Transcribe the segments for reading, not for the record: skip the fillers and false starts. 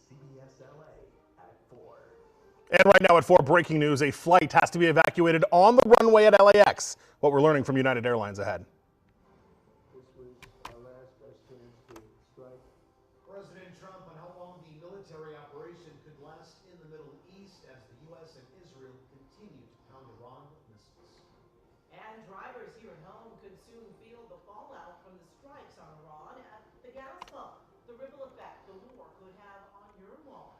CBS LA at 4. And right now at 4, breaking news, a flight has to be evacuated on the runway at LAX. What we're learning from United Airlines ahead. This was our last best chance to strike. President Trump on how long the military operation could last in the Middle East as the U.S. and Israel continue to pound Iran with missiles. And drivers here at home could soon feel the fallout from the strikes on Iran at the gas pump. The ripple effect the war could have on your wallet.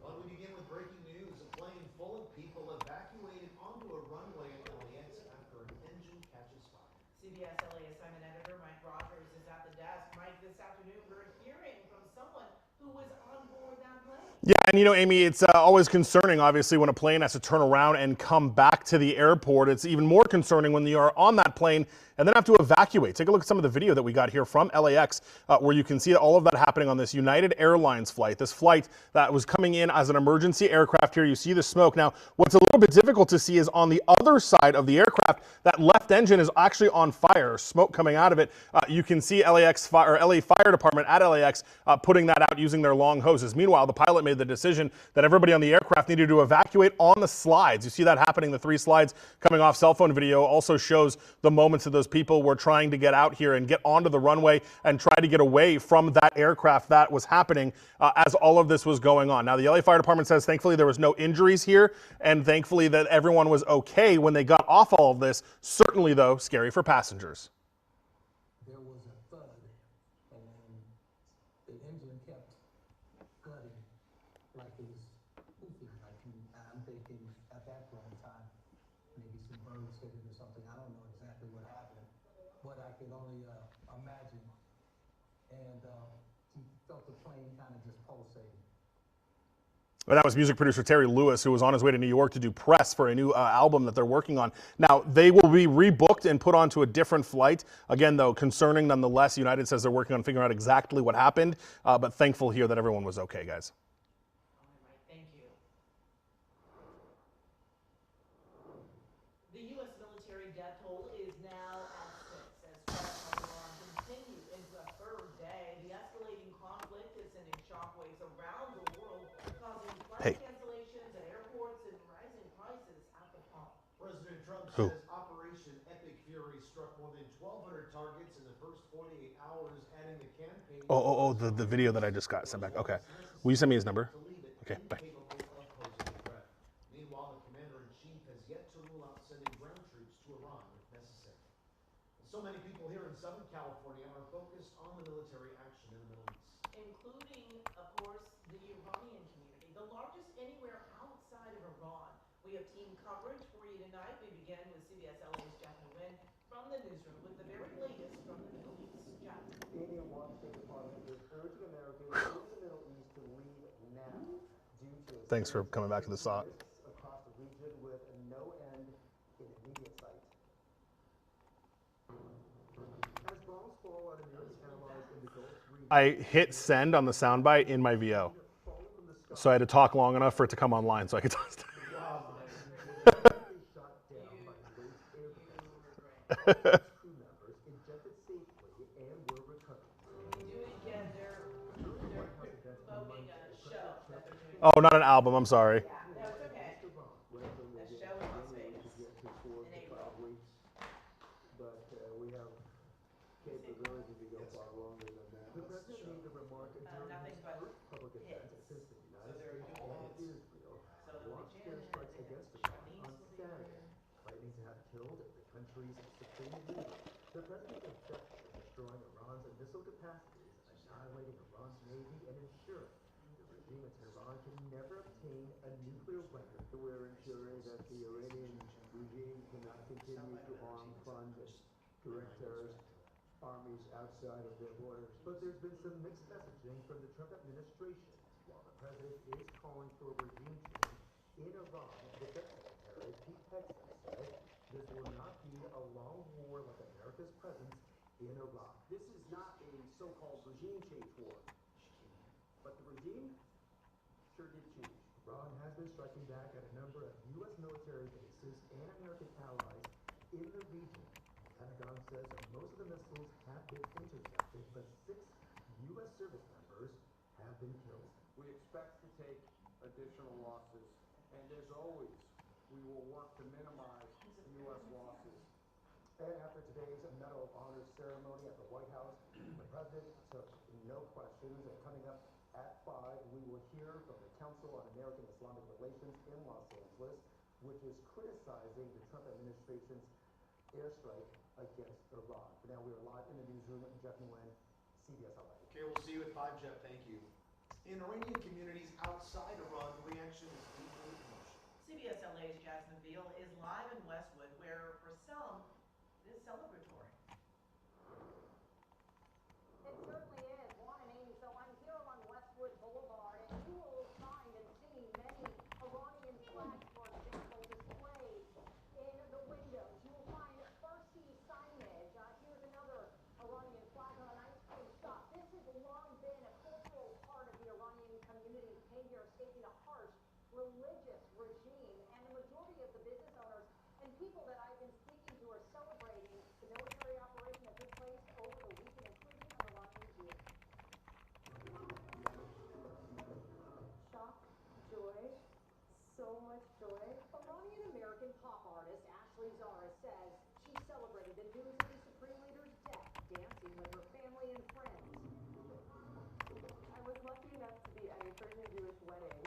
Well, we begin with breaking news. A plane full of people evacuated onto a runway at LAX after an engine catches fire. CBS LA assignment editor Mike Rogers is at the desk. Mike, this afternoon we're hearing from someone who was on board that plane. Yeah, and you know, Amy, it's always concerning, obviously, when a plane has to turn around and come back to the airport. It's even more concerning when you are on that plane and then have to evacuate. Take a look at some of the video that we got here from LAX, where you can see all of that happening on this United Airlines flight. This flight that was coming in as an emergency aircraft here. You see the smoke. Now, what's a little bit difficult to see is on the other side of the aircraft, that left engine is actually on fire, smoke coming out of it. You can see LA Fire Department at LAX putting that out using their long hoses. Meanwhile, the pilot made the decision that everybody on the aircraft needed to evacuate on the slides. You see that happening. The 3 slides coming off. Cell phone video also shows the moments that those people were trying to get out here and get onto the runway and try to get away from that aircraft that was happening as all of this was going on. Now, the LA Fire Department says thankfully there was no injuries here, and thankfully that everyone was okay when they got off all of this. Certainly, though, scary for passengers. There was a thud, and the engine kept gutting like it was poofing. I'm thinking at that point in time, maybe some birds hit it or something. I don't know exactly what happened, but I could only imagine. And he felt the plane kind of just pulsating. Well, that was music producer Terry Lewis, who was on his way to New York to do press for a new album that they're working on. Now, they will be rebooked and put onto a different flight. Again, though, concerning nonetheless. United says they're working on figuring out exactly what happened, but thankful here that everyone was okay, guys. All right, thank you. The U.S. military death toll is now at 6 as strikes on Iran continue into a 3rd day. The escalating conflict is sending shockwaves around the world, causing flight cancellations at airports and rising prices at the pump. President Trump says Operation Epic Fury struck more than 1,200 targets in the first 48 hours, adding the campaign. The video that I just got sent back. Okay. Will you send me his number? Okay, bye. Meanwhile, the commander-in-chief has yet to rule out sending ground troops to Iran if necessary. So many people here in Southern California are focused on the military action in the Middle East, Including, of course, the Iranian community, the largest anywhere outside of Iran. We have team coverage for you tonight. We begin with CBS LA's Jeff Nguyen from the newsroom with the very latest from the Middle East. Jeff. The Indian State Department is urging Americans in the Middle East to leave now due to Thanks for coming back to the SOT. across the region with no end in immediate sight. As bombs fall on American allies in the Gulf region, I hit send on the soundbite in my VO, so I had to talk long enough for it to come online so I could toss it. shot down by Kuwait's air defense. Crew members ejected safely and were recovered. Doing again, they're promoting a show that they're doing. Oh, not an album. I'm sorry. No, it's okay. A show in Las Vegas in April. But we have capability to go far longer than that. The president made the remark during Nothing his but first public event hits. since the United States and Israel So it'll be launched Janet, airstrikes and against then Iran on Charlene will be Saturday, threatening to have killed the country's supreme leader. The president's objective is destroying Iran's missile capacities, annihilating Iran's navy, and ensuring the regime in Tehran can never obtain a nuclear weapon. We're ensuring that the Iranian regime cannot continue to arm, fund, and direct terrorist armies outside of their borders. But there's been some mixed messaging from the Trump administration. While the president is calling for regime change in Iran, Defense Secretary Pete Hegseth said this will not be a long war like America's presence in Iraq. This is not a so-called regime change war, but the regime sure did change. Iran has been striking back at a number of U.S. military bases and American allies in the region. The Pentagon says that most of the missiles have been intercepted, but 6 U.S. service members have been killed. We expect to take additional losses, and as always, we will work to minimize U.S. losses. And after today's Medal of Honor ceremony at the White House, the president took no questions. And coming up at 5, we will hear from the Council on American Islamic Relations in Los Angeles, which is criticizing the Trump administration's airstrike against Iran. For now, we are live in the newsroom. Jeff Nguyen, CBS LA. Okay, we'll see you at 5, Jeff. Thank you. In Iranian communities outside Iran, the reaction is deeply emotional. CBS LA's Jasmine Veal is live in Westwood, where for some, it is celebratory. It certainly is, Juan and Amy. So I'm here along Westwood Boulevard, and you will find and see many Iranian flags, for example, displayed in the windows. You will find Farsi signage. Here's another Iranian flag on an ice cream shop. This has long been a cultural part of the Iranian community. Came here escaping a harsh religious regime, and the majority of the business owners and people that I've been speaking to are celebrating the military operation that took place over the weekend, including an Iranian Jew. Shock, joy, so much joy. Iranian American pop artist Ashley Zara says she celebrated the news of the Supreme Leader's death, dancing with her family and friends. I was lucky enough to be at a Persian Jewish wedding,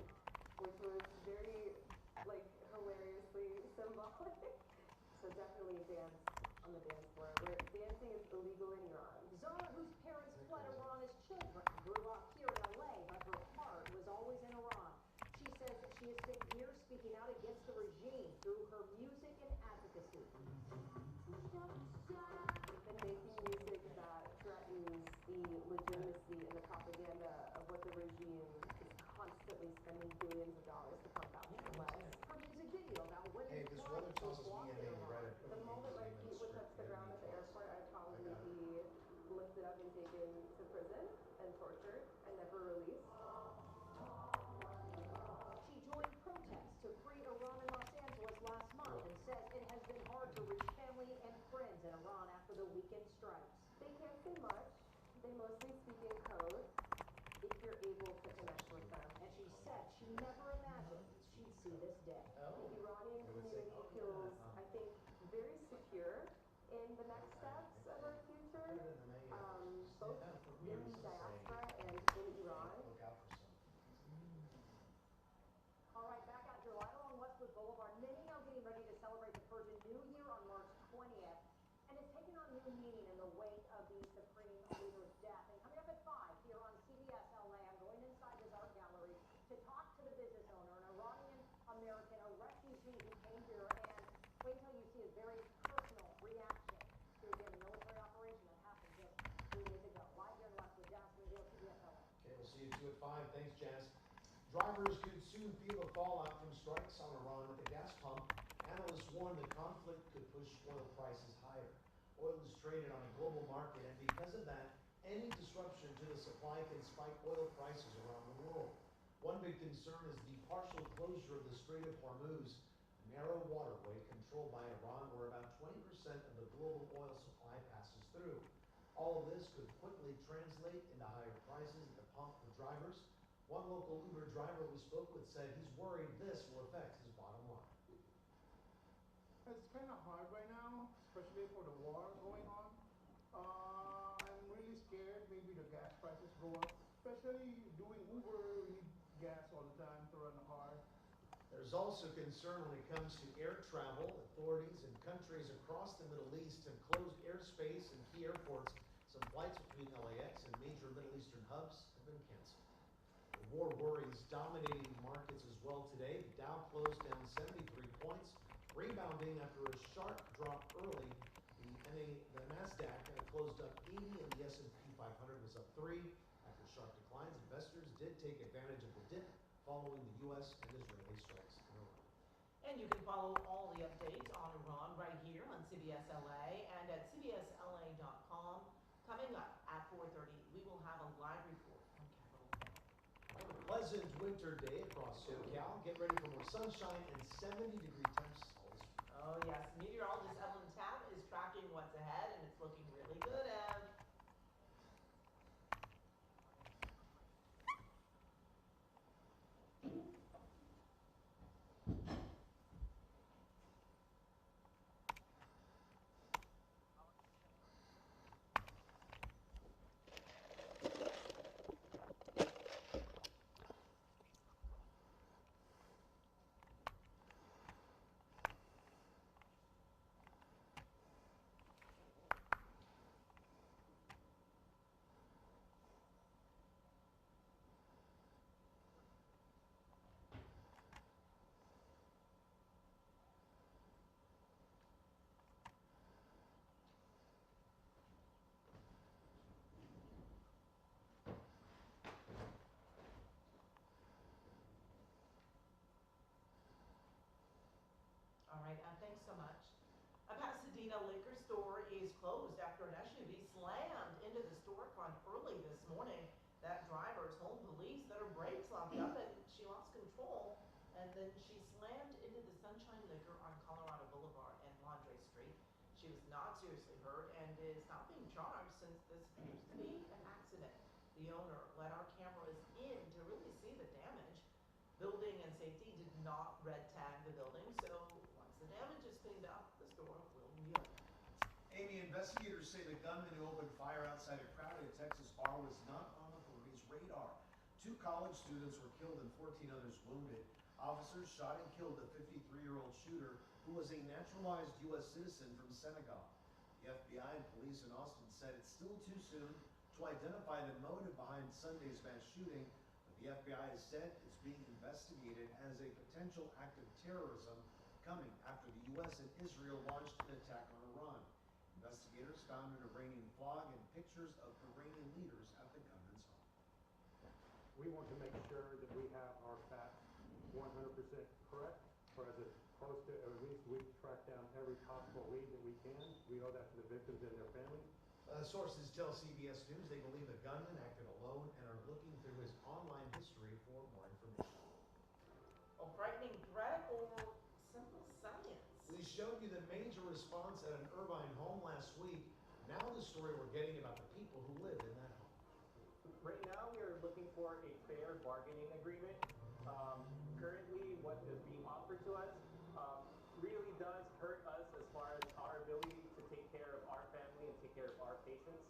which was very, hilariously symbolic. So definitely dance on the dance floor, where dancing is illegal in Iran. Zara, whose parents fled Iran as children, grew up here in LA, but her heart was always in Iran. She says that she has spent years speaking out against the regime through her music and advocacy. We've been making music that threatens the legitimacy and the propaganda of what the regime is constantly spending billions of dollars to pump out to the West. Her music video about women Hey, this weather tells us me and Amy right at The moment my feet would touch the ground at the airport, I'd probably be lifted up and taken to prison and tortured and never released. She joined protests to free Iran in Los Angeles last month and says it has been hard to reach family and friends in Iran after the weekend strikes. They can't say much. They mostly speak in code if you're able to connect with them. And she said she never imagined she'd see this day. The Iranian community feels, I think, very secure in the next steps of our future, both in diaspora and in Iran. Look out for some. All right, back out here right along Westwood Boulevard. Many are getting ready to celebrate the Persian New Year on March 20th. And it's taken on new meaning in the wake of the Supreme Leader's death. And coming up at 5 here on CBS LA, I'm going inside this art gallery to talk to the business owner, an Iranian American, a refugee who came here. And wait till you see his very personal reaction to, again, the military operation that happened just 3 days ago. Live here in Westwood, Jasmine Veal, CBS LA. Okay, we'll see you 2 at 5. Thanks, Jazz. Drivers could soon feel the fallout from strikes on Iran at the gas pump. Analysts warn the conflict could push oil prices higher. Oil is traded on a global market, and because of that, any disruption to the supply can spike oil prices around the world. One big concern is the partial closure of the Strait of Hormuz, a narrow waterway controlled by Iran where about 20% of the global oil supply passes through. All of this could quickly translate into higher prices at the pump for drivers. One local Uber driver we spoke with said he's worried this will affect his bottom line. It's kind of hard right now, especially for the war going on. I'm really scared maybe the gas prices go up, especially doing Uber, we need gas all the time to run the car. There's also concern when it comes to air travel. Authorities in countries across the Middle East have closed airspace in key airports. Some flights between LAX and major Middle Eastern hubs have been canceled. The war worries dominating markets as well today. The Dow closed down 73 points, rebounding after a sharp drop early. The NASDAQ closed up 80 and the S&P 500 was up 3. After sharp declines, investors did take advantage of the dip following the U.S. and Israeli strikes in Iran. And you can follow all the updates on Iran right here on CBS LA and at cbsla.com. Coming up at 4:30, we will have a live report from Capitol Hill. A pleasant winter day across SoCal. Get ready for more sunshine and 70-degree temps all this week. Oh yes, meteorologist Evelyn Tapp is tracking what's ahead and it's looking really good, Ev. store is closed after an SUV slammed into the storefront early this morning. That driver told police that her brakes locked up and she lost control. And then she slammed into the Sunshine Liquor on Colorado Boulevard and Landre Street. She was not seriously hurt and is not being charged since this appears to be an accident. The owner let our cameras in to really see the damage. Building and safety did not red tag the building, so once the damage is cleaned up, the store will reopen. Amy, investigators say the gunman who opened fire outside a crowded Texas bar was not on authorities' radar. 2 college students were killed and 14 others wounded. Officers shot and killed the 53-year-old shooter, who was a naturalized U.S. citizen from Senegal. The FBI and police in Austin said it's still too soon to identify the motive behind Sunday's mass shooting, but the FBI has said it's being investigated as a potential act of terrorism coming after the U.S. and Israel launched an attack on Iran. Investigators found an Iranian flag and pictures of Iranian leaders at the gunman's home. We want to make sure that we have our facts 100% correct, or as opposed to at least we track down every possible lead that we can. We owe that to the victims and their families. Sources tell CBS News they believe the gunman acted alone and are looking through his online history for more information. A frightening threat or simple science? We showed you the major response at an Irvine home last week. Now the story we're getting about the people who live in that home. Right now, we are looking for a fair bargaining agreement. Currently, what is being offered to us really does hurt us as far as our ability to take care of our family and take care of our patients.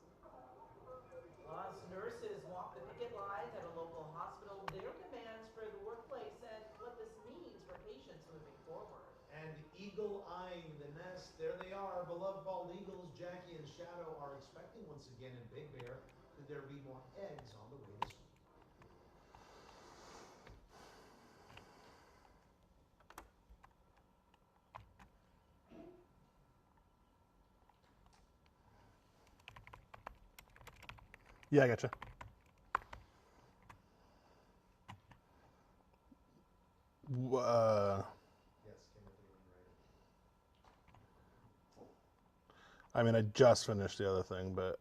Plus, nurses walk the picket lines at a local hospital. Their demands for the workplace and what this means for patients moving forward. And eagle-eyeing the nest, there they are. Beloved bald eagles, Jackie and Shadow, are expecting once again in Big Bear. Could there be more eggs on the way this week? Yeah, I gotcha. Yes, Timothy, right. I mean, I just finished the other thing, but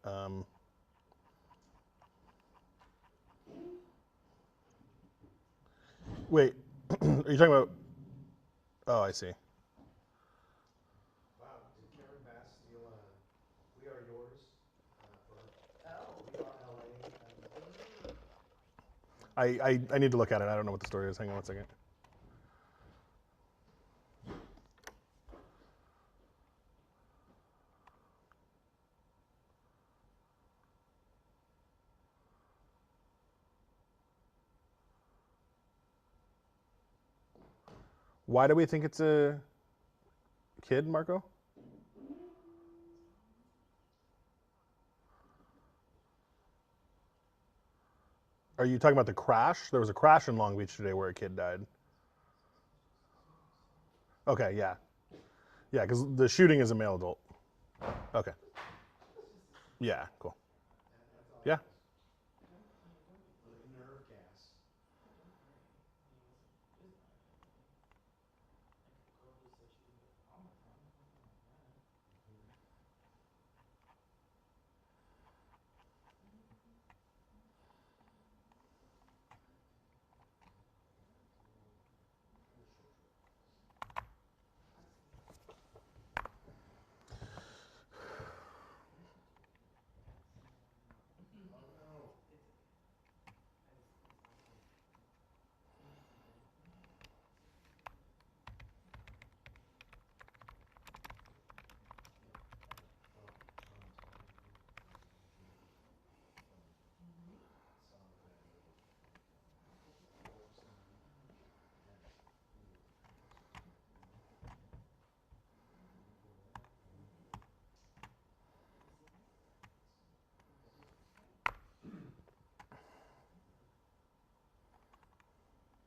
wait, are you talking about? Oh, I see. Wow, did Karen Bass steal We Are Yours for Oh. We Are LA? I need to look at it. I don't know what the story is. Hang on one second. Why do we think it's a kid, Marco? Are you talking about the crash? There was a crash in Long Beach today where a kid died. Okay, yeah. Yeah, because the shooting is a male adult. Okay. Yeah, cool. Yeah. Nerve gas.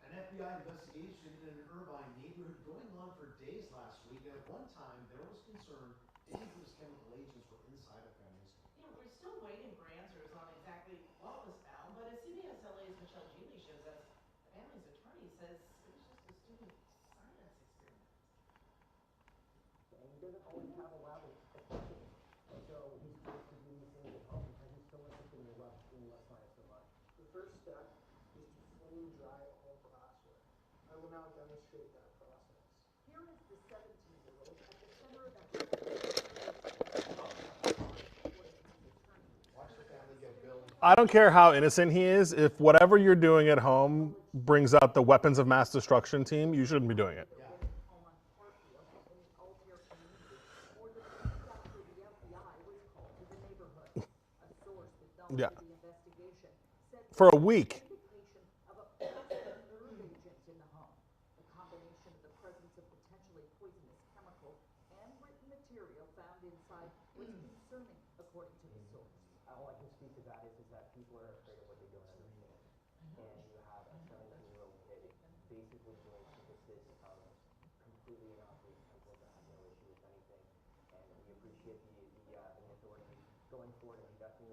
An FBI investigation in an Irvine neighborhood going on for days last week, and at one time there was concern dangerous chemical agents were inside a family's home. You know, we're still waiting for answers on exactly what was found, but as CBS LA's Michelle Geely shows us, the family's attorney says it was just a student science experiment. And he doesn't always have a lab of now demonstrate that process. Here is the 17-year-old at the center of that. Watch the family get billed. I don't care how innocent he is. If whatever you're doing at home brings out the weapons of mass destruction team, you shouldn't be doing it. Home on Parkfield in the Altair community, more than a week after the FBI was called to the neighborhood. A source with knowledge Yeah. of the investigation said For a week. indication of a poisonous nerve agent in the home. The combination of the presence of potentially poisonous chemicals and written material found inside was concerning, according to the source. All I can speak to that is that people are afraid of what they don't understand. And you have a 17-year-old kid basically doing synthesis of completely innocuous chemicals that have no issue with anything. And we appreciate the authorities going forward and conducting,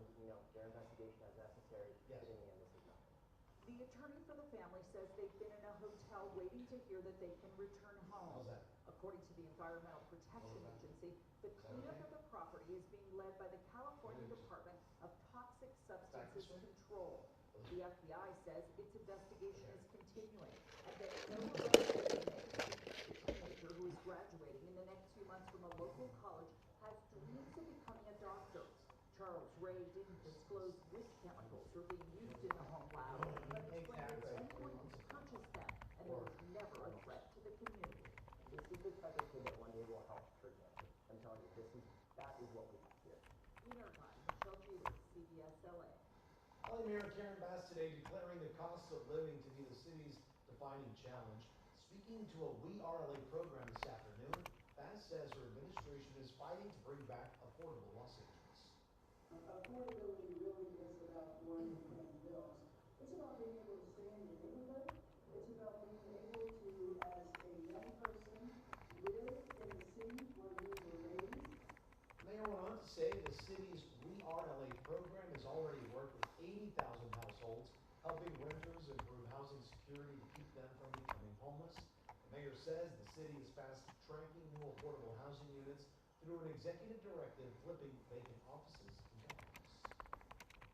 their investigation as necessary. Yes. But in the end, this is nothing. The attorney for the family says they've been in a hotel waiting to hear that they can return home. How's that? According to the Environmental Protection Agency, the cleanup of the property is being led by the California Department of Toxic Substances Control. The FBI says its investigation is continuing and that no arrests have been made. The teenager who is graduating in the next few months from a local college has dreams of becoming a doctor. Charles Ray didn't disclose which chemicals were being used in the home lab, but explained that anyone who touches them and there was never a threat to the community. This is the type of kid that one day will help protect. I'm telling you, that is what we have here. In Irvine, Michelle Jeter, CBS LA. LA Mayor Karen Bass today declaring the cost of living to be the city's defining challenge. Speaking to a We Are LA program this afternoon, Bass says her administration is fighting to bring back affordable Los Angeles. Affordability really is about more than paying bills. It's about being able to stay in your neighborhood. It's about being able to, as a young person, live in the city where you were raised. Mayor went on to say the city's We Are LA program has already worked with 80,000 households, helping renters improve housing security to keep them from becoming homeless. The mayor says the city is fast-tracking new affordable housing units through an executive directive flipping vacant offices into homes.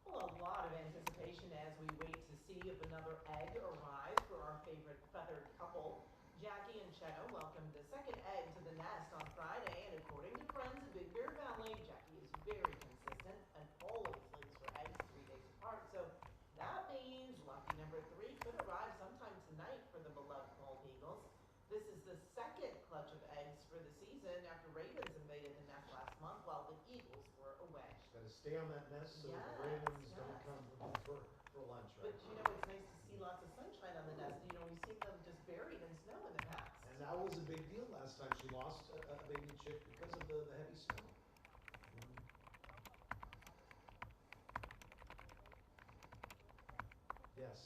Well, a lot of anticipation as we wait to see if another egg arrives for our favorite feathered couple. Jackie and Cheno welcomed the second egg to the nest on Friday, and according to friends in Big Bear Valley, Jackie is very consistent and always lays her eggs 3 days apart. So that means lucky number 3 could arrive sometime tonight for the beloved bald eagles. This is the second clutch of eggs for the season after ravens invaded the nest last month while the eagles were away. Got to stay on that nest so the Yes, ravens yes. don't come for lunch, But right? it's nice to see lots of sunshine on the nest. We've seen them just buried in snow in the past. And that was a big deal last time she lost a baby chick because of the heavy snow. Yes.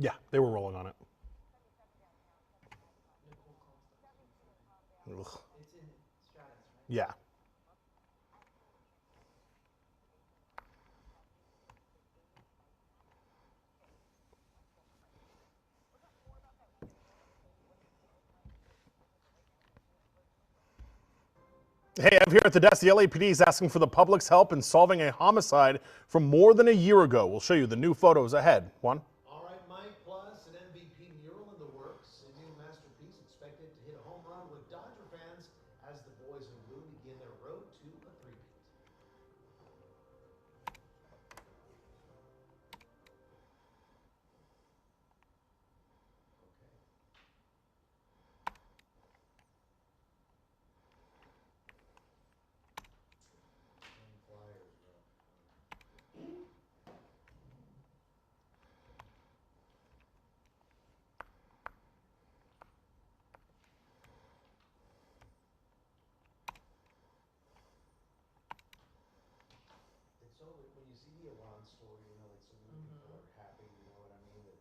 Yeah, they were rolling on it. Ugh. It's in Stratus, right? Yeah. Hey, I'm here at the desk. The LAPD is asking for the public's help in solving a homicide from more than a year ago. We'll show you the new photos ahead. Juan? All right, Mike, plus an MVP mural in the works. A new masterpiece expected to hit a home run with Dodger fans as the boys in blue begin their road to a three-peat. Flyers are up. It's so when you see the Iran story, you know, like so many people are happy, you know what I mean, that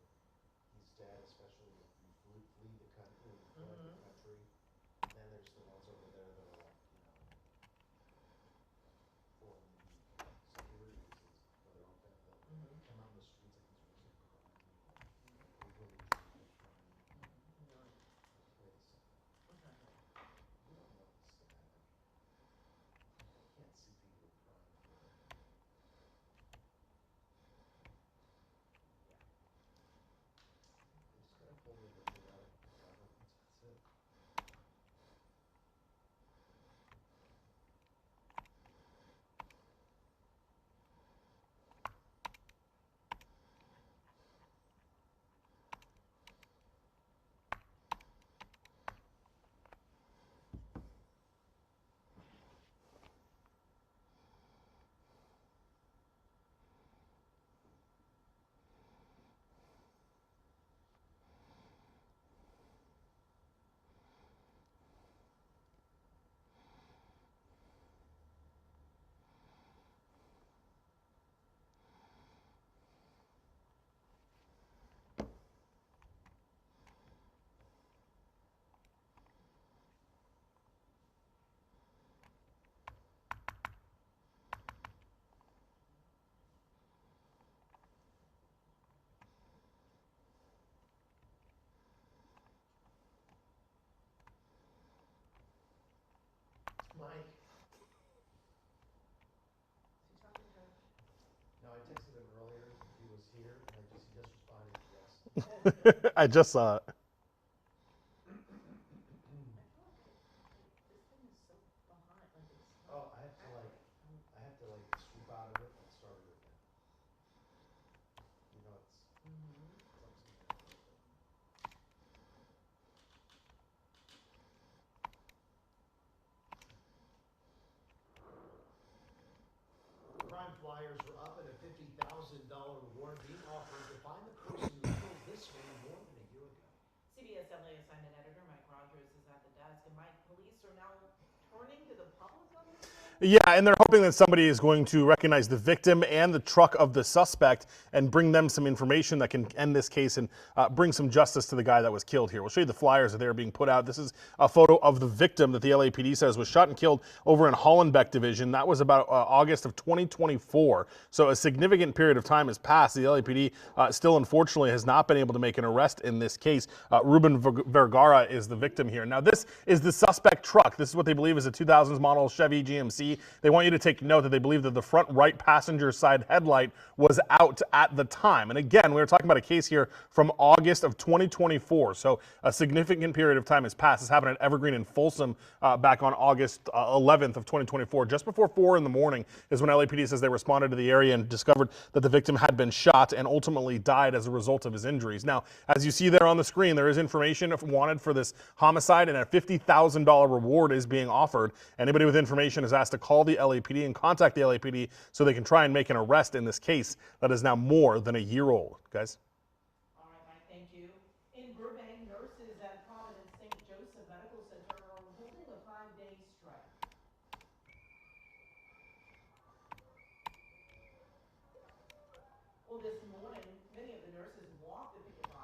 he's dead, especially if you flee the country, fled the country. And then there's the ones over there that are like, you know, for maybe security reasons, for their own benefit, come out in the streets like these ones are crying. They're really crying. Wait a second. You don't know the static. I can't see people crying for it. They just gotta pull the dramatic cover. That's it. Mike. Is he talking to her? No, I texted him earlier if he was here, and he just responded yes. I just saw it. I feel like this thing is so behind, like it's not Oh, I have to swoop out of it and start it again. You know, it's upside down. Crime flyers are up and a $50,000 reward being offered to find the person who killed this man more than a year ago. CBS LA assignment editor Mike Rogers is at the desk, and Mike, police are now turning to the public on this one? Yeah, and they're hoping that somebody is going to recognize the victim and the truck of the suspect and bring them some information that can end this case and bring some justice to the guy that was killed here. We'll show you the flyers that they are being put out. This is a photo of the victim that the LAPD says was shot and killed over in Hollenbeck Division. That was about August of 2024. So a significant period of time has passed. The LAPD still, unfortunately, has not been able to make an arrest in this case. Ruben Vergara is the victim here. Now, this is the suspect truck. This is what they believe is a 2000s model Chevy GMC. They want you to take note that they believe that the front right passenger side headlight was out at the time. And again, we were talking about a case here from August of 2024. So a significant period of time has passed. This happened at Evergreen and Folsom back on August 11th of 2024. Just before 4 in the morning is when LAPD says they responded to the area and discovered that the victim had been shot and ultimately died as a result of his injuries. Now, as you see there on the screen, there is information wanted for this homicide, and a $50,000 reward is being offered. Anybody with information is asked to call the LAPD and contact the LAPD so they can try and make an arrest in this case that is now more than a year old. Guys? All right, Mike, thank you. In Burbank, nurses at Providence St. Joseph Medical Center are holding a 5-day strike. Well, this morning, many of the nurses walked the picket line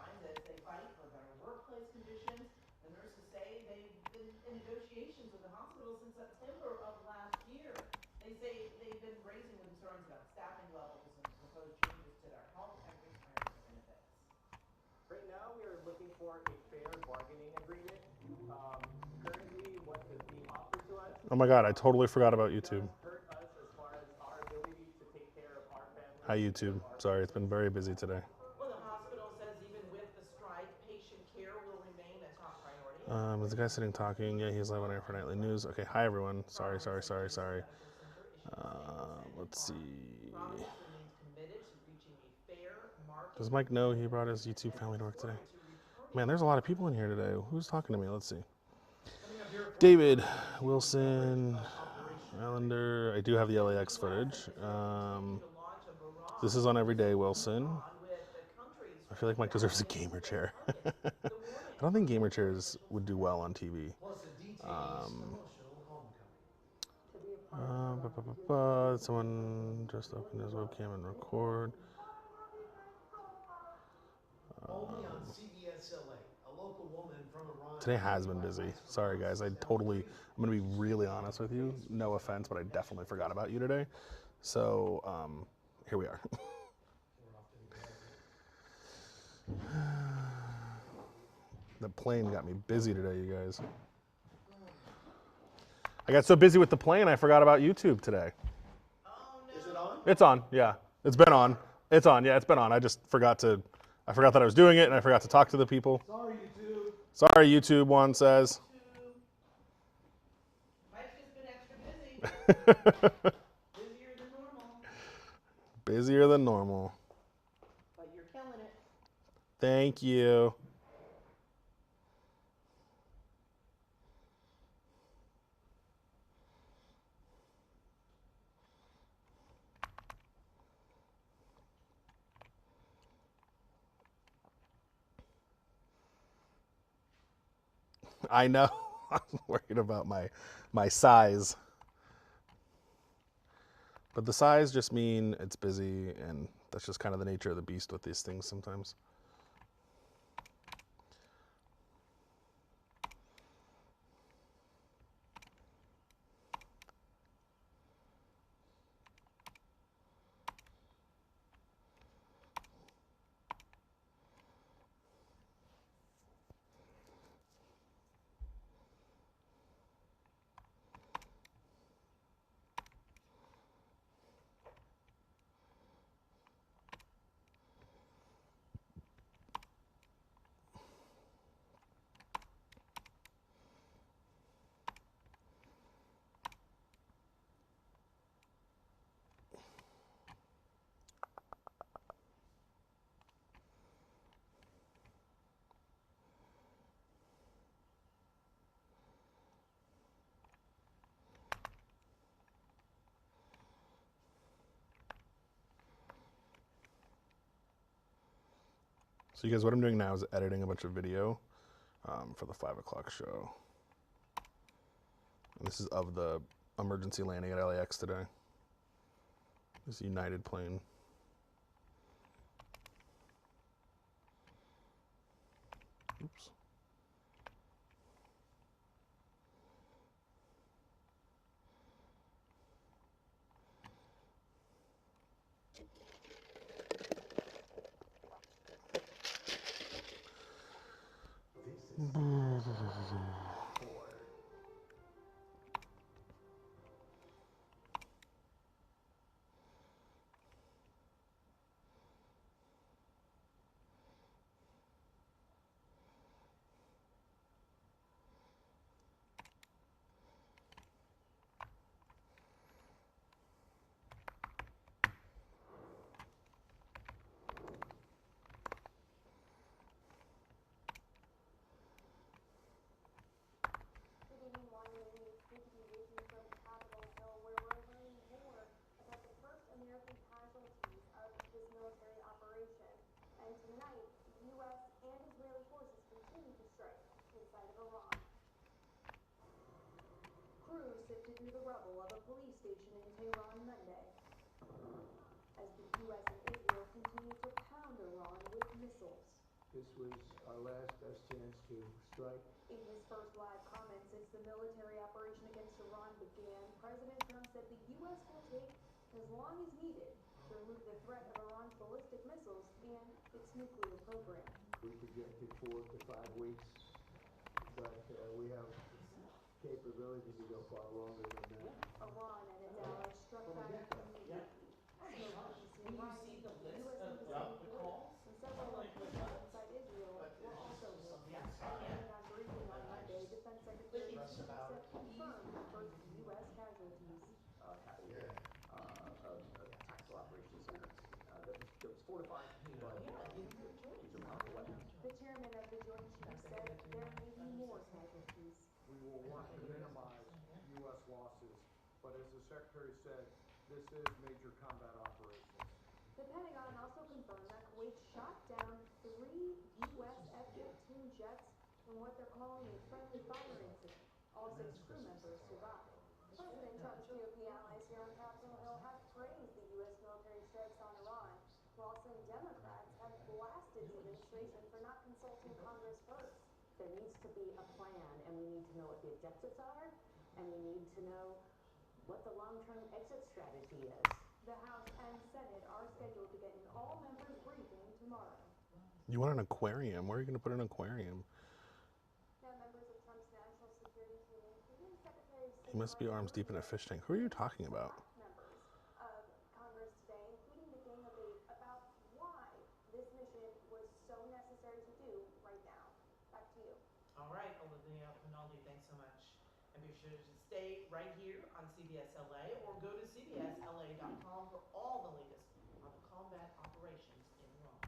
negotiations with the hospital since September of last year. They say they've been raising concerns about staffing levels and proposed changes to their health and retirement benefits. Right now, we are looking for a fair bargaining agreement. Currently, what is being offered to us. Oh my God, I totally forgot about YouTube. Does hurt us as far as our ability to take care of our families. Hi YouTube. Sorry, it's been very busy today. Well, the hospital says even with the strike, patient care will remain a top priority. Is the guy sitting talking? Yeah, he's live on air for nightly news. Okay, hi everyone. Sorry. Let's see. Providence remains committed to reaching a fair market. Does Mike know he brought his YouTube family to work today? Man, there's a lot of people in here today. Who's talking to me? Let's see. David, Wilson, Islander. I do have the LAX footage. This is on every day, Wilson. I feel like Mike deserves a gamer chair. I don't think gamer chairs would do well on TV. Someone just opened his webcam and record. Only on CBS LA, a local woman from Iran. Today has been busy. Sorry guys, I'm going to be really honest with you. No offense, but I definitely forgot about you today. So, here we are. The plane got me busy today, you guys. I got so busy with the plane, I forgot about YouTube today. Is it on? It's on, yeah. It's been on. It's on, yeah, it's been on. I forgot that I was doing it, and I forgot to talk to the people. Sorry, YouTube. Sorry, YouTube, one says. Mike's just been extra busy. Busier than normal. Busier than normal. But you're killing it. Thank you. I know. I'm worried about my size. But the size just mean it's busy, and that's just kind of the nature of the beast with these things sometimes. So you guys, what I'm doing now is editing a bunch of video for the 5 o'clock show. And this is of the emergency landing at LAX today. This United plane. Oops. And tonight, U.S. and Israeli forces continue to strike inside of Iran. Crews sifted through the rubble of a police station in Tehran Monday as the U.S. and Israel continue to pound Iran with missiles. This was our last best chance to strike. In his first live comments Since the military operation against Iran began, President Trump said the U.S. will take as long as needed to remove the threat of Iran's ballistic missiles and its nuclear program. We could get to 4 to 5 weeks, but we have capability to go far longer than that. Iran and its allies struck back immediately. When you see the list of the calls, and several locations outside Israel were also hit. Speaking on briefing on Monday, Defense Secretary Steve said confirmed the first U.S. casualties. Tactical operations center that was fortified, but The chairman of the Joint Chiefs said there may be more casualties. We will work to minimize U.S. losses, but as the Secretary said, this is major combat operations. The Pentagon also confirmed that Kuwait shot down 3 U.S. F-15 jets in what they're calling a friendly fire incident. All 6 crew members survived. President Trump's GOP allies here on Capitol Hill have praised the U.S. military strikes on Iran, while some Democrats have blasted the administration for not consulting Congress first. There needs to be a plan, and we need to know what the objectives are, and we need to know what the long-term exit strategy is. The House and Senate are scheduled to get an all-members briefing tomorrow. You want an aquarium? Where are you going to put an aquarium? Now, members of Trump's national security team, including Secretary of State He must be arms deep in a fish tank. Who are you talking about? members of Congress today, including the gang of 8, about why this mission was so necessary to do right now. Back to you. All right, Olivia Rinaldi, thanks so much. And be sure to stay right here on CBS LA or go to cbsla.com for all the latest on the combat operations in Iran.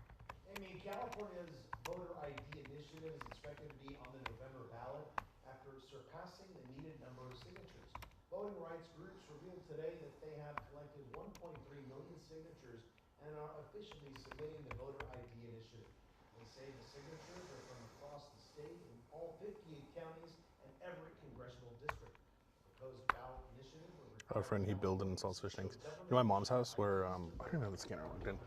Amy, California's voter ID initiative is expected to be on the November ballot after surpassing the needed number of signatures. Voting rights groups revealed today that they have collected 1.3 million signatures and are officially submitting the voter ID initiative. They say the signatures are from across the state in all 58 counties and every congressional district. The proposed ballot initiative will Our friend, he builds and installs fish tanks. You know my mom's house where, I don't even have the scanner logged in.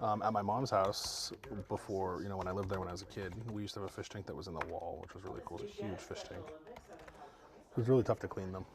At my mom's house, before, when I lived there when I was a kid, we used to have a fish tank that was in the wall, which was really cool. It was a huge fish tank. It was really tough to clean them.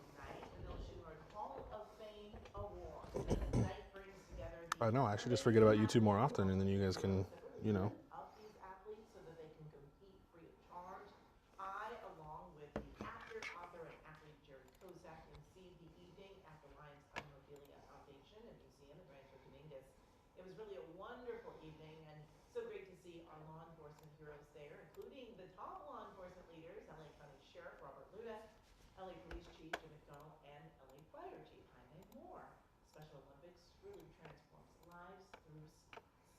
I know, I should just forget about YouTube more often, and then you guys can, Of these athletes so that they can compete free of charge. I, along with the actor, author, and athlete Jerry Kozak, emceed the evening at the Lions Memorabilia Foundation and Museum in Rancho Dominguez. It was really a wonderful evening and so great to see our law enforcement heroes there, including the top law enforcement leaders, LA County Sheriff Robert Luna, LA Police Chief Jim McDonald, and LA Fire Chief Jaime Moore. Special Olympics really transforms lives through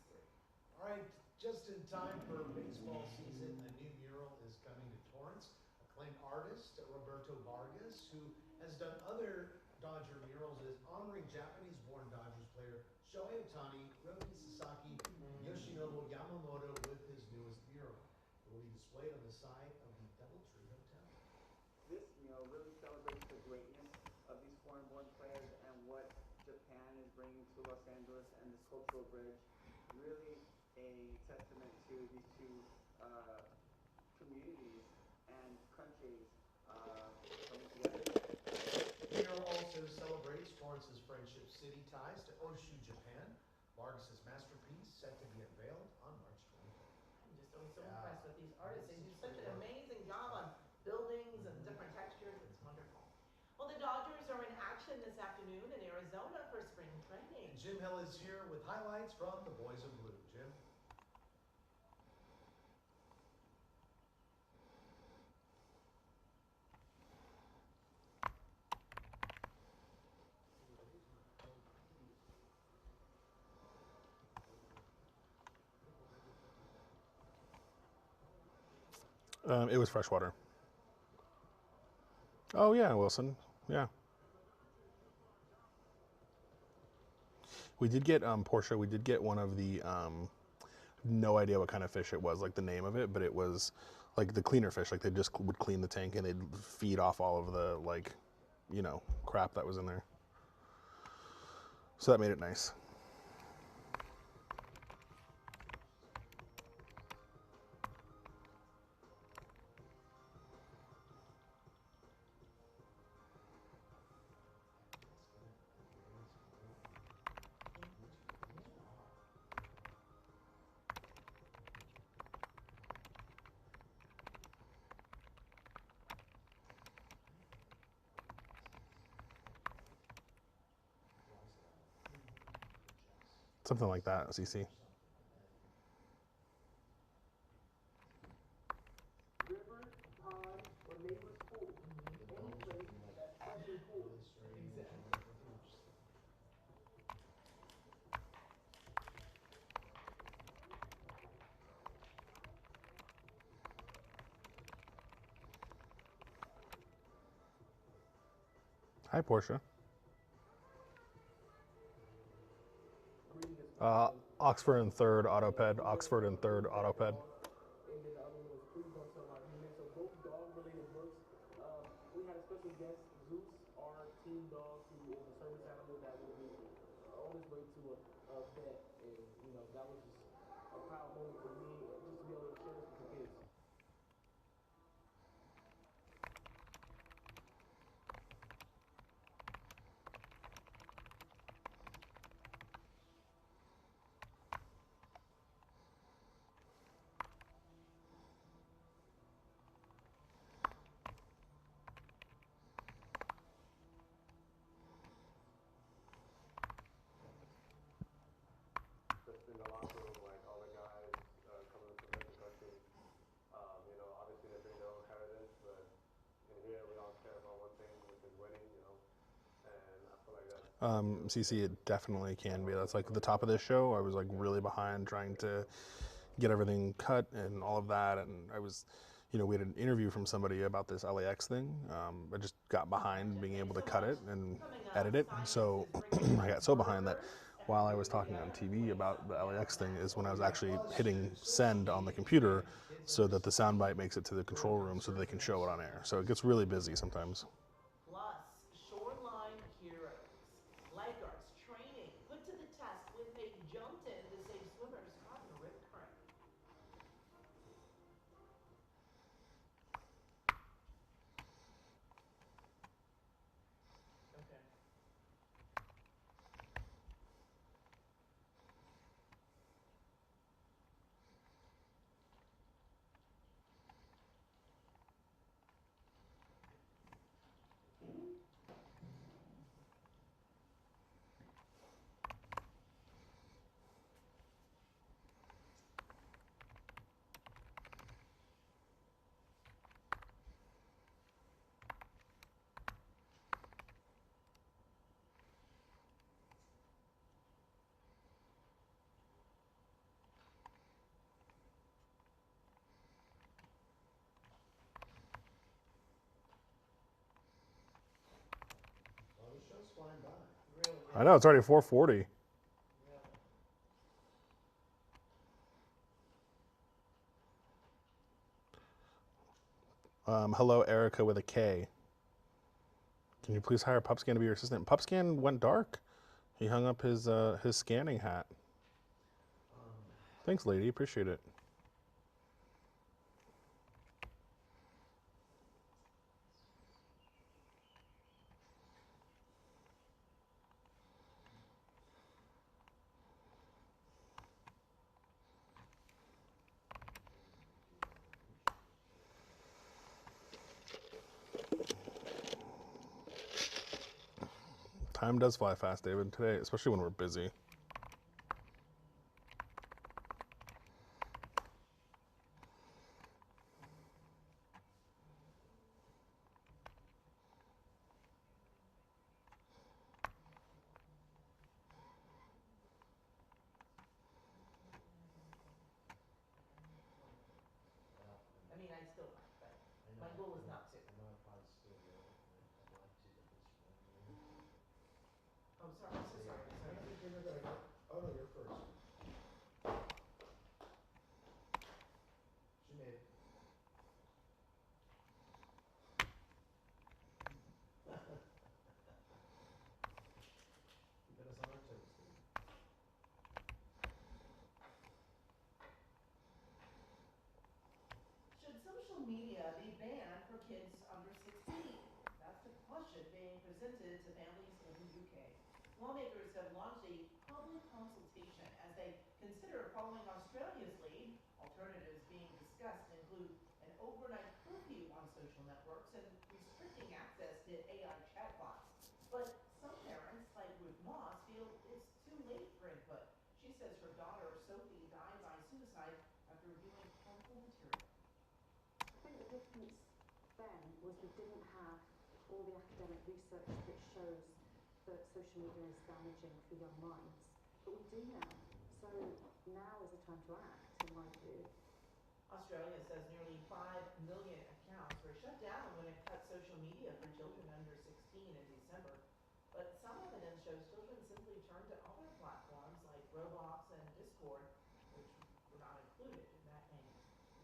sports. All right, just in time for baseball season, a new mural is coming to Torrance. Acclaimed artist Roberto Vargas, who has done other Dodger murals, is honoring Japanese-born Dodgers player Shohei Ohtani, Roki Sasaki, and Yoshinobu Yamamoto with his newest mural. It will be displayed on the side of the Doubletree Hotel. This mural really celebrates the greatness of these foreign-born players and what Japan is bringing to Los Angeles and this cultural bridge. Really a testament to these two communities and countries coming together. The mural also celebrates Torrance's friendship city ties to Oshu, Japan. Vargas' masterpiece set to be unveiled on March 23rd. I'm just always so impressed with these artists. They do such an amazing job on buildings and different textures. It's wonderful. Well, the Dodgers are in action this afternoon in Arizona for spring training. And Jim Hill is here with highlights from the Boys in Blue. Jim? It was freshwater. Oh yeah, Wilson. Yeah. We did get Portia. We did get one of the. No idea what kind of fish it was, like the name of it, but it was like the cleaner fish. Like they just would clean the tank and they'd feed off all of the crap that was in there. So that made it nice. Something like that, CC. River, pond, or neighbor's pool. Any place that's fresh and cool. Hi, Portia. Green is Oxford and third, Autoped. Oxford and third, Autoped. and then the other one was Please Don't Tell My Human. So both dog-related books. We had a special guest, Zeus, our team dog, who is a service animal that will be on his way to a vet, and that was just a proud moment for me, just to be able to share this with the kids. Just in the locker room, like all the guys coming from different countries, obviously they bring their own heritage, but in here we all care about one thing, which is winning, and I feel like that's... CC, it definitely can be. That's like the top of this show. I was like really behind trying to get everything cut and all of that. And I was, we had an interview from somebody about this LAX thing. I just got behind being able to cut it and edit it. So I got so behind that while I was talking on TV about the LAX thing is when I was actually hitting send on the computer so that the soundbite makes it to the control room so that they can show it on air. So it gets really busy sometimes. Plus, shoreline heroes. Lifeguards training put to the test when they jumped in to save swimmers caught in a rip current. Okay. Well, the show's flying by. Really? I know, it's already 4:40. Hello, Erica with a K. Can you please hire Pupscan to be your assistant? Pupscan went dark. He hung up his scanning hat. Thanks, lady. Appreciate it. Time does fly fast, David, today, especially when we're busy. I mean, I still might, but my goal is not to. I know I'd probably still do it. I'd like to, but it's 1 year. Oh, sorry. I'm so sorry. I don't think you're gonna go. Oh no, you're first. She made it. You got us on our toes, dude. Should social media be banned for kids under 16? That's the question being presented to families in the UK. Lawmakers have launched a public consultation as they consider following Australia's lead. Alternatives being discussed include an overnight curfew on social networks and restricting access to AI chatbots. But some parents, like Ruth Moss, feel it's too late for input. She difference then was we didn't have all the academic research that shows that social media is damaging for young minds, but we do now. So now is the time to act, in my view. Australia says nearly 5 million accounts were shut down when it cut social media for children under 16 in December. But some evidence shows children simply turned to other platforms like Roblox and Discord, which were not included in that name.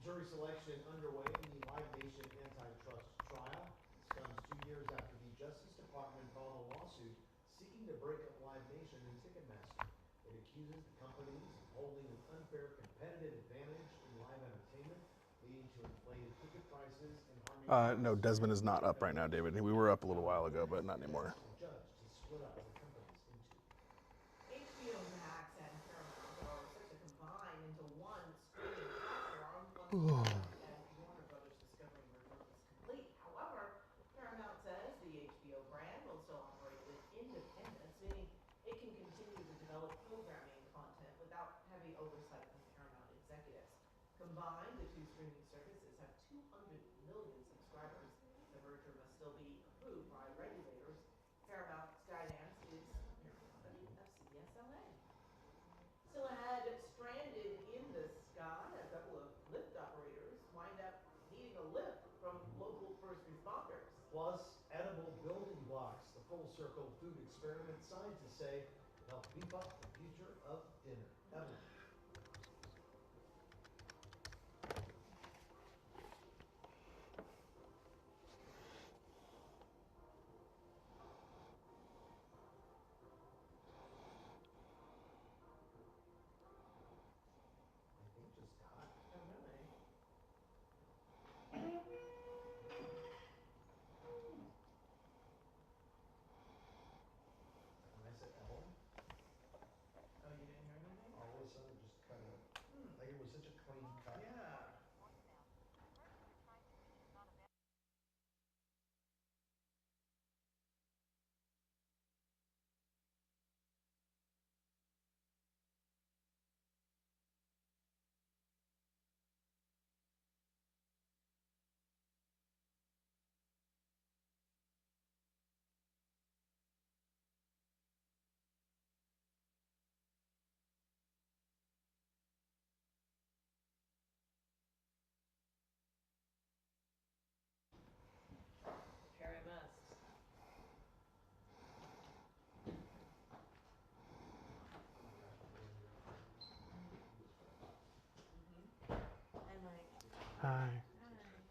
Jury selection underway in the Live Nation antitrust trial. This comes 2 years after the Justice Department filed a lawsuit seeking to break up Live Nation and Ticketmaster. It accuses the companies of holding an unfair competitive advantage in live entertainment, leading to inflated ticket prices and harming... No, Desmond is not up right now, David. We were up a little while ago, but not anymore. ...judge to split up the companies into. HBO Max and Paramount are set to combine into one streaming platform once and Warner Brothers Discovery merger is complete. However, Paramount says the HBO brand will still operate with independence, meaning it can continue to develop programming and content without heavy oversight from Paramount executives. Combined, the two streaming services have 200 million subscribers. The merger must still be approved by regulators. Paramount Skydance is a parent company of CBS-LA. Still ahead, stranded in the sky, a couple of lift operators wind up needing a lift from local first responders. Plus, edible building blocks. The full circle food experiment, scientists say, will help beef up the future of dinner. Evelyn. Oh, really? When I said Evelyn, Oh, you didn't hear anything? all of a sudden it just kind of, like it was such a clean cut. Yeah. Harry must. Hi, Mike. Hi. Hi.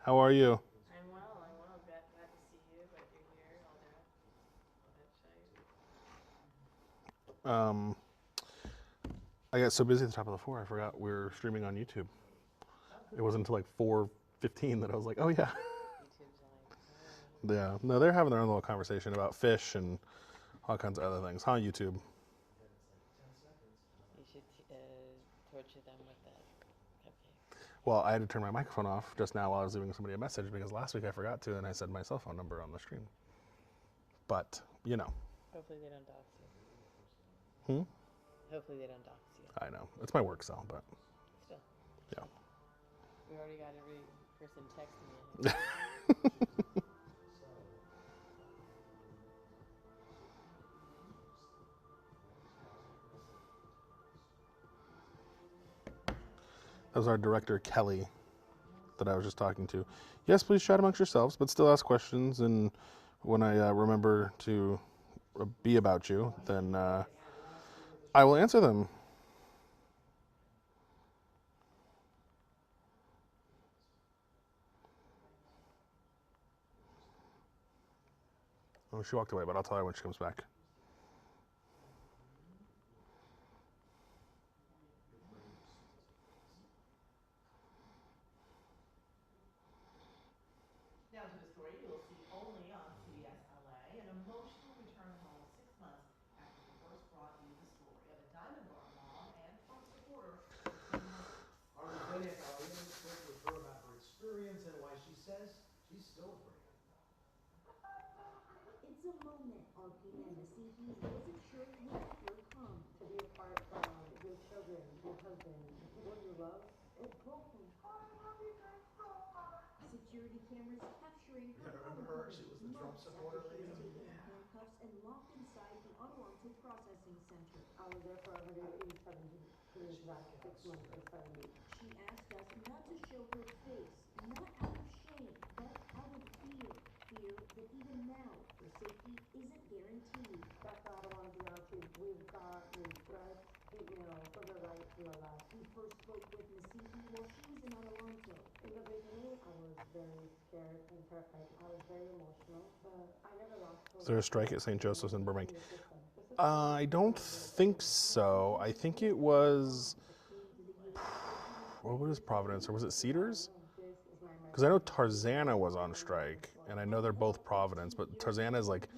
How are you? I'm well. Glad to see you, glad you're here, all that shite. I got so busy at the top of the floor, I forgot we were streaming on YouTube. It wasn't until like 4:15 that I was like, oh yeah. YouTube's like, Yeah, no, they're having their own little conversation about fish and all kinds of other things on YouTube. you should torture them with that cupcake. Well, I had to turn my microphone off just now while I was leaving somebody a message because last week I forgot to and I said my cell phone number on the stream. But, you know. Hopefully they don't dox Hmm? you. Hopefully they don't dox you. I know. It's my work cell, but Still. yeah. We already got every person texting me. That was our director, Kelly, that I was just talking to. Yes, please chat amongst yourselves, but still ask questions. And when I remember to be about you, then I will answer them. Oh, she walked away, but I'll tell her when she comes back. Now to the story you will see only on CBS LA, an emotional return home 6 months after we first brought you the story of a Diamond Bar mom and Trump supporter. Our Lieutenant Alina spoke with her about her experience and why she says she's still brave. It's a moment, RPM, to see he wasn't sure he would come. To be apart from your children, your husband, the people you love, it broke me. Security cameras capturing her remember her? She was the Trump months supporter after she was lady. taken in handcuffs and locked inside the Adelanto Processing Center. I was there for 187 days, to be exact, 6 months or 7 weeks. She asked us not to show her face, not out of shame, but out of fear. Fear that even now, her safety isn't guaranteed. That's what I don't want to be on too. We've gotten threats, emails, from the right and the left. We first spoke with Masihi while she was in Adelanto. In the beginning, I was very scared and terrified. I was very emotional, but I never lost hope. Is there a strike at St. Joseph's in Burbank? I don't think so. I think it was, what was Providence, or was it Cedars? Because I know Tarzana was on strike, and I know they're both Providence, but Tarzana is like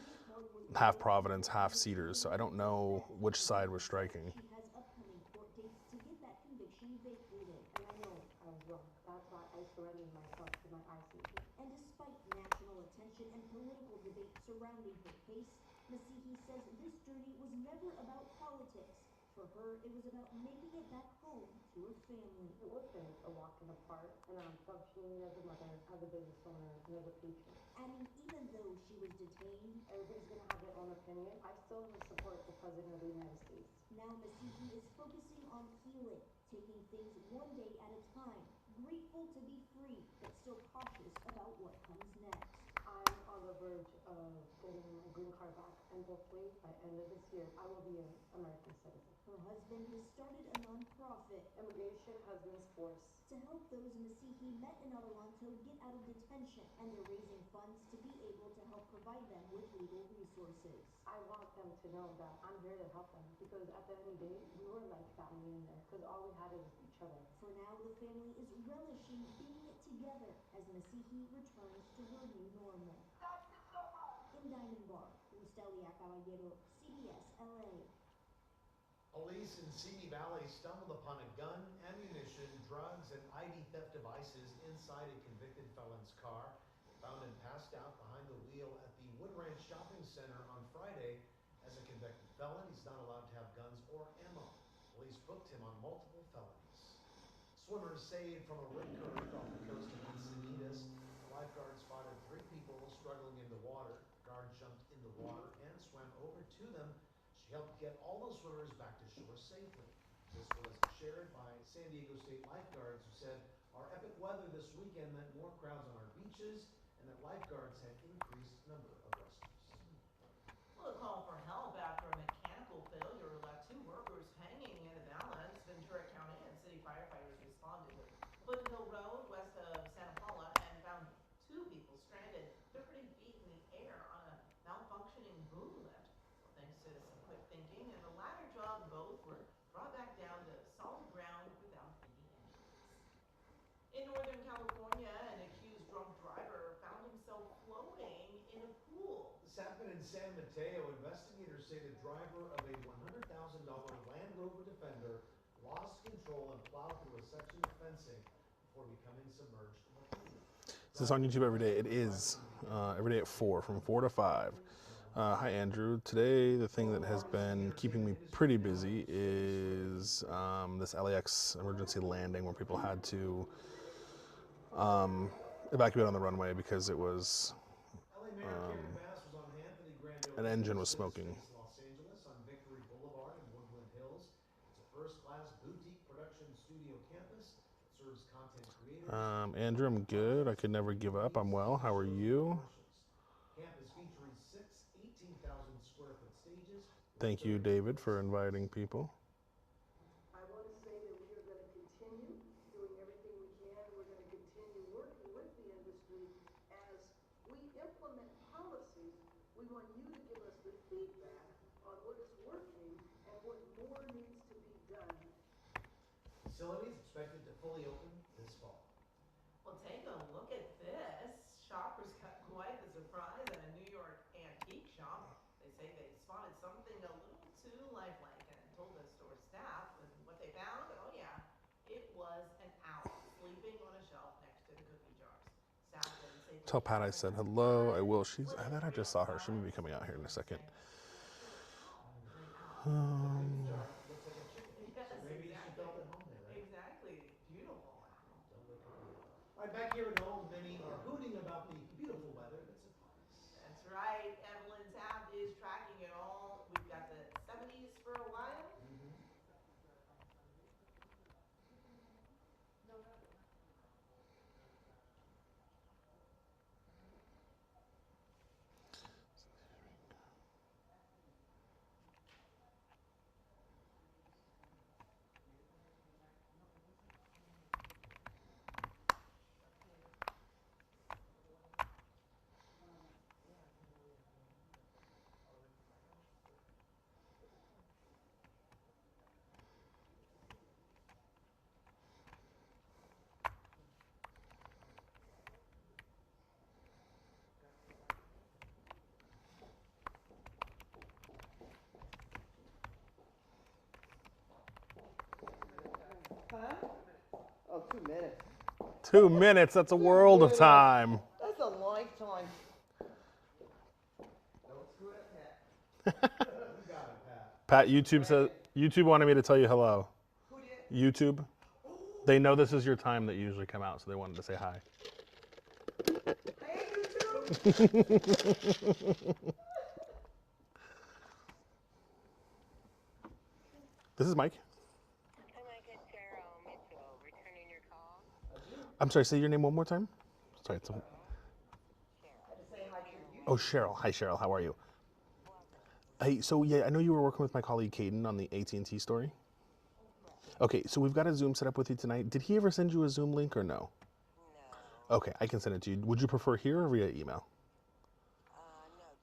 half Providence, half Cedars, so I don't know which side was striking. She has upcoming court dates to get that conviction vacated. And I know I was wrong. That's why I surrendered myself to my ICP. And despite national attention and political debate surrounding her case, Masihi says this journey was never about politics. For her, it was about making it back home to her family. It wasn't a walk in the park, and I'm functioning as a mother, as a business owner, and as a patient. Adding, even though she was detained, Everybody's going to have their own opinion. I still support the President of the United States. now Masihi is focusing on healing, taking things one day at a time, grateful to be free, but still cautious about what comes next. I'm on the verge of getting my green card back, and hopefully by end of this year, I will be an American citizen. Her husband has started a non-profit Immigration Husbands Force. to help those Masihi met in Adelanto get out of detention, and they're raising funds to be able to help provide them with legal resources. I want them to know that I'm here to help them, because at the end of the day, we were like family in there, because all we had is each other. For now, the family is relishing being together as Masihi returns to her new normal. In Diamond Bar, Lustelia Caballero, CBS, LA. Police in Simi Valley stumbled upon a gun, ammunition, drugs, and ID theft devices inside a convicted felon's car. Found him passed out behind the wheel at the Wood Ranch Shopping Center on Friday. As a convicted felon, he's not allowed to have guns or ammo. Police booked him on multiple felonies. Swimmers saved from a rip current off the coast of Encinitas. Lifeguards spotted 3 people struggling in the water. Guard jumped in the water and swam over to them. She helped get all those swimmers back to shore safely. This was shared by San Diego State lifeguards who said our epic weather this weekend meant more crowds on our beaches and that lifeguards had increased number of rescues. Well, a call for help after a mechanical failure left 2 workers hanging in a balance. Ventura County and city firefighters responded to Foothill Road west of Santa Paula and found 2 people stranded 30 feet in the air on a malfunctioning boom lift. Well, thanks to some quick thinking and the ladder job, both were brought back down to solid ground without any injuries. In Northern California, an accused drunk driver found himself floating in a pool. This happened in San Mateo. Investigators say the driver of a $100,000 Land Rover Defender lost control and plowed through a section of fencing before becoming submerged in the pool. Is this on YouTube every day? It is. Every day at 4, from 4 to 5. Hi, Andrew. Today, the thing that has been keeping me pretty busy is this LAX emergency landing where people had to evacuate on the runway because it was an engine was smoking. Los Angeles on Victory Boulevard and Woodland Hills. It's a first-class boutique production studio campus that serves content creators. Andrew, I'm good. I could never give up. I'm well. How are you? Campus featuring 6 18,000 square foot stages. Thank you, David, for inviting people. I want to say that we are going to continue doing everything we can. We're going to continue working with the industry as we implement policies. We want you to give us the feedback on what is working and what more needs to be done. Facility is expected to fully open this fall. Well, take a look at this. Shoppers got quite the surprise at a New York antique shop. They say they spotted something a little too lifelike and told the store staff what they found. Oh yeah, it was an owl sleeping on a shelf next to the cookie jars. Staff didn't say. Tell Pat I said hello. I will. I thought I just saw her. She may be coming out here in a second. Exactly. Beautiful. All right, back here at home, many are hooting about the beautiful 2 minutes. 2 minutes, that's a world of time. That's a lifetime. Don't screw it up, Pat. You got it, Pat. Pat, YouTube wanted me to tell you hello. Who did? YouTube. They know this is your time that you usually come out, so they wanted to say hi. Hey, YouTube. This is Mike. Hi, Mike. It's Cheryl Mitchell. Returning your call. I'm sorry, say your name one more time. Sorry. It's Oh, Cheryl. Hi, Cheryl. How are you? Hey, so yeah, I know you were working with my colleague Caden on the AT&T story. Okay, so we've got a Zoom set up with you tonight. Did he ever send you a Zoom link or no? No. Okay, I can send it to you. Would you prefer here or via email? No,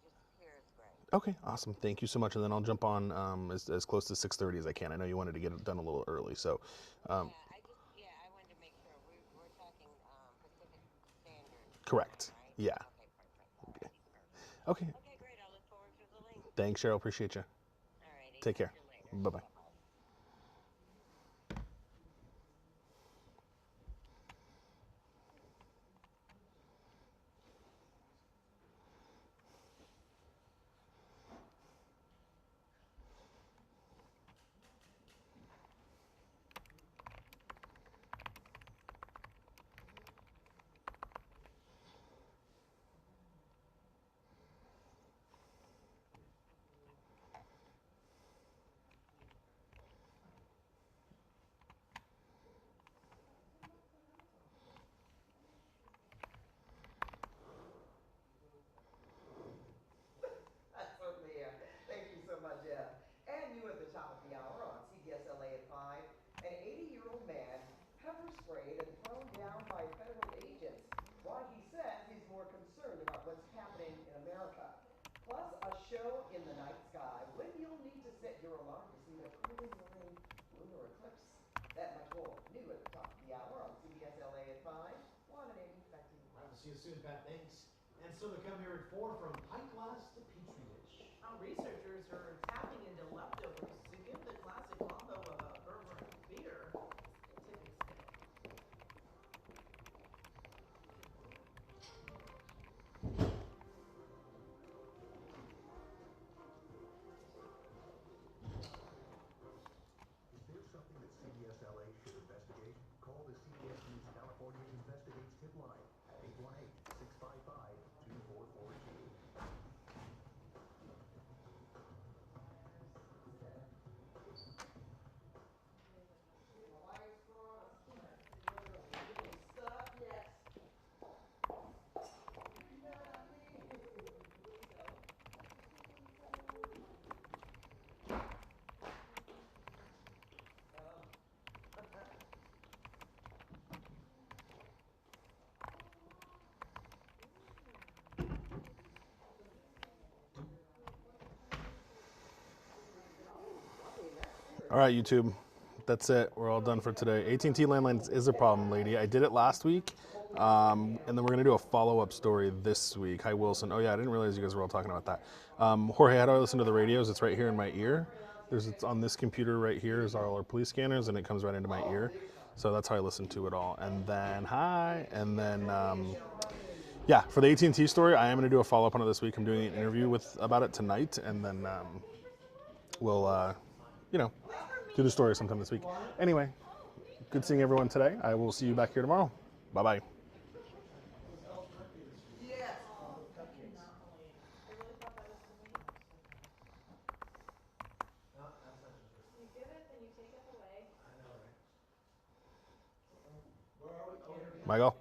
just here is great. Okay, awesome. Thank you so much. And then I'll jump on as close to 6:30 as I can. I know you wanted to get it done a little early, so. I wanted to make sure we're talking Pacific Standard. Correct. Right? Yeah. Okay, perfect. Okay. Okay, great. I'll look forward to the link. Thanks, Cheryl. Appreciate you. All righty. Take care. Bye-bye. Certainly, thank you so much, Jeff. And you at the top of the hour on CBS LA at 5. An 80-year-old man pepper sprayed and thrown down by federal agents. Why he says he's more concerned about what's happening in America. Plus, a show in the night sky when you'll need to set your alarm to see the early morning lunar eclipse. That much more new at the top of the hour on CBS LA at 5. Juan and Amy, back to you. All right, we'll see you soon, Pat. Thanks. And still to come here at 4 from pint glass to petri dish. How researchers are tapping into leftovers to give the classic combo of a burger and beer a tipping scale. Is there something that CBS LA should investigate? Call the CBS News California Investigates tip line at 818-655-2442. All right, YouTube. That's it. We're all done for today. AT&T landlines is a problem, lady. I did it last week, and then we're going to do a follow-up story this week. Hi, Wilson. Oh, yeah, I didn't realize you guys were all talking about that. Jorge, how do I listen to the radios? It's right here in my ear. It's on this computer right here is all our police scanners, and it comes right into my ear. So that's how I listen to it all. And then, yeah, for the AT&T story, I am going to do a follow-up on it this week. I'm doing an interview about it tonight, and then we'll, do the story sometime this week. Anyway, good seeing everyone today. I will see you back here tomorrow. Bye-bye. You give it, then you take it away. Michael?